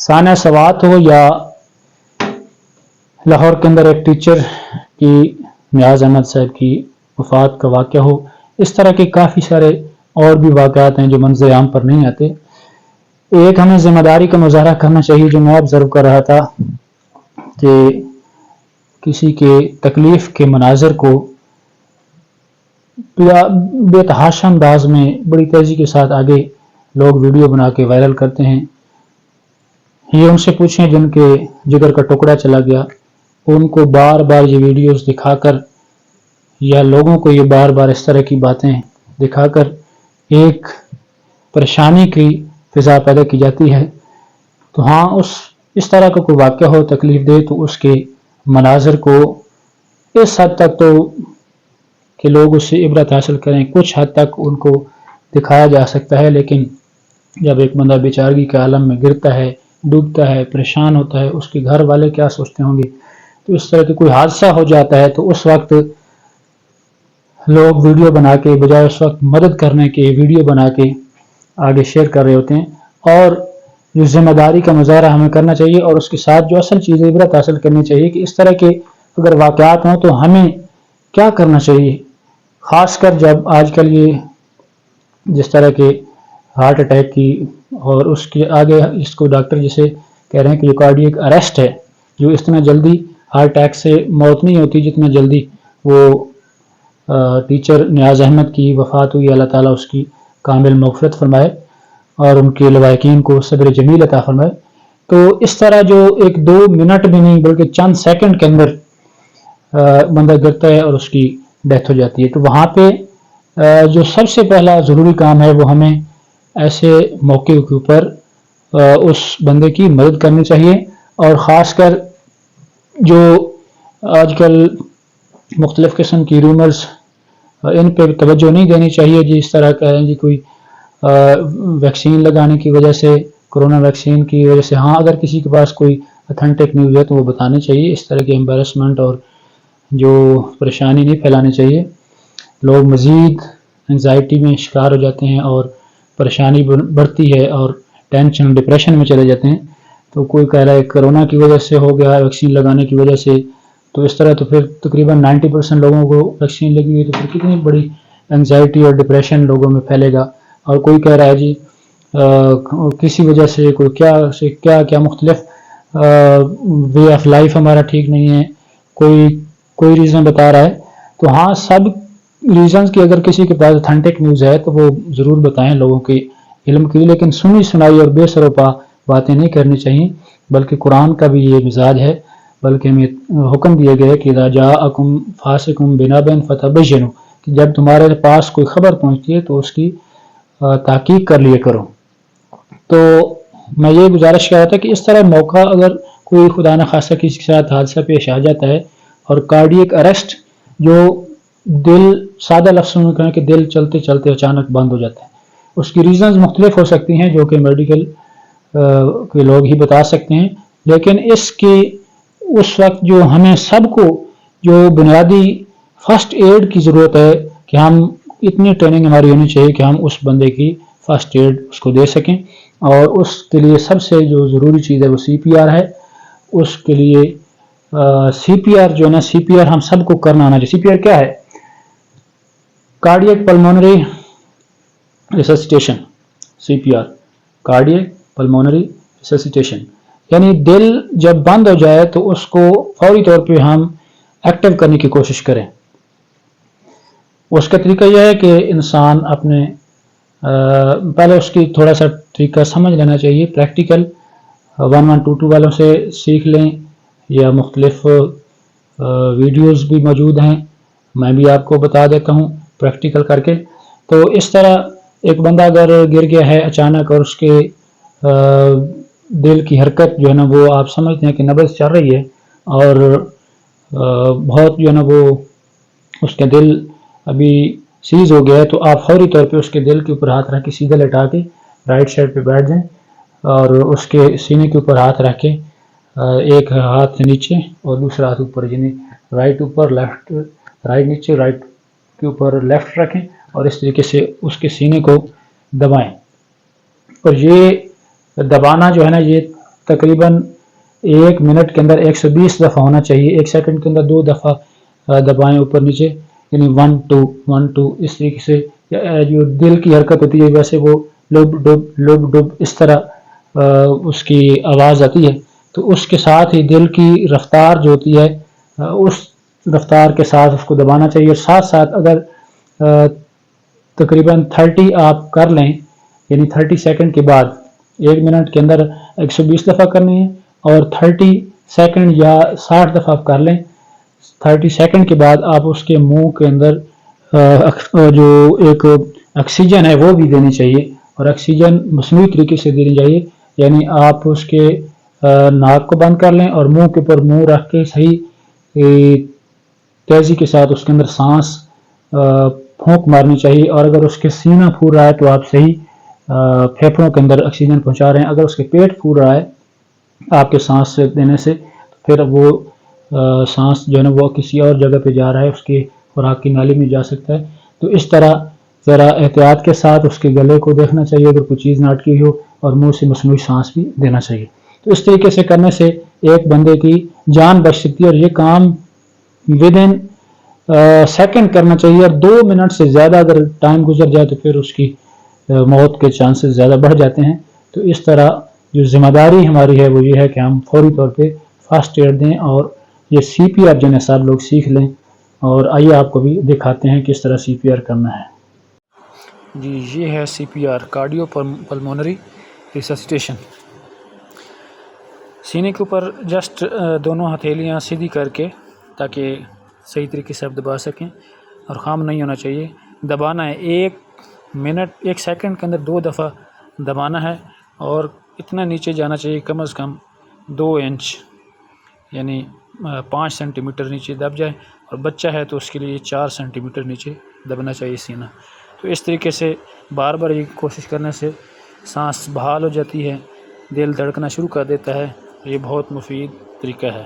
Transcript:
ثانیہ سوات ہو یا لاہور کے اندر ایک ٹیچر کی نیاز احمد صاحب کی وفات کا واقعہ ہو، اس طرح کے کافی سارے اور بھی واقعات ہیں جو منظر عام پر نہیں آتے۔ ایک ہمیں ذمہ داری کا مظاہرہ کرنا چاہیے، جو میں آبزرو کر رہا تھا کہ کسی کے تکلیف کے مناظر کو بے تحاشا انداز میں بڑی تیزی کے ساتھ آگے لوگ ویڈیو بنا کے وائرل کرتے ہیں۔ یہ ان سے پوچھیں جن کے جگر کا ٹکڑا چلا گیا، ان کو بار بار یہ ویڈیوز دکھا کر یا لوگوں کو یہ بار بار اس طرح کی باتیں دکھا کر ایک پریشانی کی فضا پیدا کی جاتی ہے۔ تو ہاں، اس طرح کا کوئی واقعہ ہو تکلیف دے تو اس کے مناظر کو اس حد تک تو کہ لوگ اس سے عبرت حاصل کریں، کچھ حد تک ان کو دکھایا جا سکتا ہے، لیکن جب ایک بندہ بیچارگی کے عالم میں گرتا ہے، ڈوبتا ہے، پریشان ہوتا ہے، اس کے گھر والے کیا سوچتے ہوں گے۔ تو اس طرح کی کوئی حادثہ ہو جاتا ہے تو اس وقت لوگ ویڈیو بنا کے بجائے اس وقت مدد کرنے کے ویڈیو بنا کے آگے شیئر کر رہے ہوتے ہیں، اور جو ذمہ داری کا مظاہرہ ہمیں کرنا چاہیے اور اس کے ساتھ جو اصل چیز عبرت حاصل کرنی چاہیے کہ اس طرح کے اگر واقعات ہوں تو ہمیں کیا کرنا چاہیے، خاص کر جب آج کل یہ جس طرح کے ہارٹ اٹیک کی اور اس کے آگے اس کو ڈاکٹر جسے کہہ رہے ہیں کہ یہ کارڈیک اریسٹ ہے، جو اتنا جلدی ہارٹ اٹیک سے موت نہیں ہوتی جتنا جلدی وہ ٹیچر نیاز احمد کی وفات ہوئی، اللہ تعالیٰ اس کی کامل مغفرت فرمائے اور ان کے لواحقین کو صبر جمیل عطا فرمائے۔ تو اس طرح جو ایک 2 منٹ بھی نہیں بلکہ چند سیکنڈ کے اندر بندہ گرتا ہے اور اس کی ڈیتھ ہو جاتی ہے، تو وہاں پہ جو سب سے پہلا ضروری کام ہے وہ ہمیں ایسے موقع کے اوپر اس بندے کی مدد کرنی چاہیے، اور خاص کر جو آج کل مختلف قسم کی رومرز ان پہ توجہ نہیں دینی چاہیے، جی اس طرح کا ہے جی کوئی ویکسین لگانے کی وجہ سے، کرونا ویکسین کی وجہ سے، ہاں اگر کسی کے پاس کوئی اتھینٹک نیوز ہے تو وہ بتانی چاہیے، اس طرح کے امبیرسمنٹ اور جو پریشانی نہیں پھیلانی چاہیے۔ لوگ مزید انزائٹی میں شکار ہو جاتے ہیں اور پریشانی بڑھتی ہے اور ٹینشن ڈپریشن میں چلے جاتے ہیں۔ تو کوئی کہہ رہا ہے کرونا کی وجہ سے ہو گیا، ویکسین لگانے کی وجہ سے، تو اس طرح تو پھر تقریباً 90% لوگوں کو ویکسین لگی ہوئی، تو پھر کتنی بڑی انزائٹی اور ڈپریشن لوگوں میں پھیلے گا۔ اور کوئی کہہ رہا ہے جی کسی وجہ سے کوئی کیا مختلف وے آف لائف ہمارا ٹھیک نہیں ہے، کوئی ریزن بتا رہا ہے۔ تو ہاں، سب ریزنز کی اگر کسی کے پاس اتھینٹک نیوز ہے تو وہ ضرور بتائیں لوگوں کے علم کے لیے، لیکن سنی سنائی اور بے سروپا باتیں نہیں کرنی چاہیے، بلکہ قرآن کا بھی یہ مزاج ہے، بلکہ ہمیں حکم دیا گیا ہے کہ اذا جاءکم فاسق بنبأ فتبینوا، کہ جب تمہارے پاس کوئی خبر پہنچتی ہے تو اس کی تحقیق کر لیا کرو۔ تو میں یہ گزارش کر رہا تھا کہ اس طرح موقع اگر کوئی خدا نخواستہ کسی کے ساتھ حادثہ پیش آ جاتا ہے اور کارڈیک اریسٹ، جو دل سادہ لفظوں میں کہیں کہ دل چلتے چلتے اچانک بند ہو جاتا ہے، اس کی ریزنز مختلف ہو سکتی ہیں جو کہ میڈیکل کے لوگ ہی بتا سکتے ہیں، لیکن اس کی اس وقت جو ہمیں سب کو جو بنیادی فرسٹ ایڈ کی ضرورت ہے کہ ہم اتنی ٹریننگ ہماری ہونی چاہیے کہ ہم اس بندے کی فرسٹ ایڈ اس کو دے سکیں، اور اس کے لیے سب سے جو ضروری چیز ہے وہ CPR ہے۔ اس کے لیے CPR جو ہے نا، CPR ہم سب کو کرنا آنا چاہیے۔ CPR کیا ہے؟ Cardiac pulmonary resuscitation, CPR cardiac pulmonary resuscitation, یعنی دل جب بند ہو جائے تو اس کو فوری طور پہ ہم ایکٹیو کرنے کی کوشش کریں۔ اس کا طریقہ یہ ہے کہ انسان اپنے پہلے اس کی تھوڑا سا طریقہ سمجھ لینا چاہیے، پریکٹیکل 1122 والوں سے سیکھ لیں، یا مختلف ویڈیوز بھی موجود ہیں، میں بھی آپ کو بتا دیتا ہوں پریکٹیکل کر کے۔ تو اس طرح ایک بندہ اگر گر گیا ہے اچانک اور اس کے دل کی حرکت جو ہے نا وہ آپ سمجھتے ہیں کہ نبض چل رہی ہے اور بہت جو ہے نا وہ اس کا دل ابھی سیز ہو گیا ہے، تو آپ فوری طور پہ اس کے دل کے اوپر ہاتھ رکھ کے سیدھا لٹا کے رائٹ سائڈ پہ بیٹھ جائیں اور اس کے سینے کے اوپر ہاتھ رکھ کے ایک ہاتھ نیچے اور دوسرا ہاتھ اوپر، یعنی رائٹ اوپر لیفٹ، رائٹ نیچے، رائٹ کے اوپر لیفٹ رکھیں اور اس طریقے سے اس کے سینے کو دبائیں۔ اور یہ دبانا جو ہے نا یہ تقریباً 1 منٹ کے اندر 120 دفعہ ہونا چاہیے. 1 سیکنڈ کے اندر 2 دفعہ دبائیں اوپر نیچے، یعنی 1 2 1 2. اس طریقے سے جو دل کی حرکت ہوتی ہے ویسے وہ لب ڈب اس طرح اس کی آواز آتی ہے. تو اس کے ساتھ ہی دل کی رفتار جو ہوتی ہے اس رفتار کے ساتھ اس کو دبانا چاہیے. اور ساتھ ساتھ اگر تقریباً 30 آپ کر لیں، یعنی 30 سیکنڈ کے بعد 1 منٹ کے اندر 120 دفعہ کرنی ہے، اور 30 سیکنڈ یا 60 دفعہ آپ کر لیں. 30 سیکنڈ کے بعد آپ اس کے منہ کے اندر جو ایک آکسیجن ہے وہ بھی دینی چاہیے، اور آکسیجن مصنوعی طریقے سے دینی چاہیے. یعنی آپ اس کے ناک کو بند کر لیں اور منہ کے اوپر منہ رکھ کے صحیح تیزی کے ساتھ اس کے اندر سانس پھونک مارنی چاہیے. اور اگر اس کے سینہ پھول رہا ہے تو آپ صحیح پھیپھڑوں کے اندر آکسیجن پہنچا رہے ہیں. اگر اس کے پیٹ پھول رہا ہے آپ کے سانس سے دینے سے، پھر وہ سانس جو ہے نا وہ کسی اور جگہ پہ جا رہا ہے، اس کی خوراک کی نالی میں جا سکتا ہے. تو اس طرح ذرا احتیاط کے ساتھ اس کے گلے کو دیکھنا چاہیے اگر کوئی چیز نہ اٹکی ہو، اور منہ سے مصنوعی سانس بھی دینا چاہیے. تو اس طریقے سے کرنے سے ایک بندے کی جان بچ سکتی ہے، اور یہ کام ودن سیکنڈ کرنا چاہیے. اور 2 منٹ سے زیادہ اگر ٹائم گزر جائے تو پھر اس کی موت کے چانسز زیادہ بڑھ جاتے ہیں. تو اس طرح جو ذمہ داری ہماری ہے وہ یہ ہے کہ ہم فوری طور پہ فاسٹ ایڈ دیں، اور یہ سی پی آر جو ہے سب لوگ سیکھ لیں. اور آئیے آپ کو بھی دکھاتے ہیں کس طرح سی پی آر کرنا ہے. جی یہ ہے سی پی آر، کارڈیو پلمونری ریسسٹیشن. سینے کے اوپر جسٹ دونوں ہتھیلیاں سیدھی کر کے تاکہ صحیح طریقے سے آپ دبا سکیں، اور خام نہیں ہونا چاہیے. دبانا ہے 1 منٹ 1 سیکنڈ کے اندر 2 دفعہ دبانا ہے، اور اتنا نیچے جانا چاہیے کم از کم 2 انچ، یعنی 5 سینٹی میٹر نیچے دب جائے. اور بچہ ہے تو اس کے لیے 4 سینٹی میٹر نیچے دبنا چاہیے سینہ. تو اس طریقے سے بار بار یہ کوشش کرنے سے سانس بحال ہو جاتی ہے، دل دھڑکنا شروع کر دیتا ہے. یہ بہت مفید طریقہ ہے.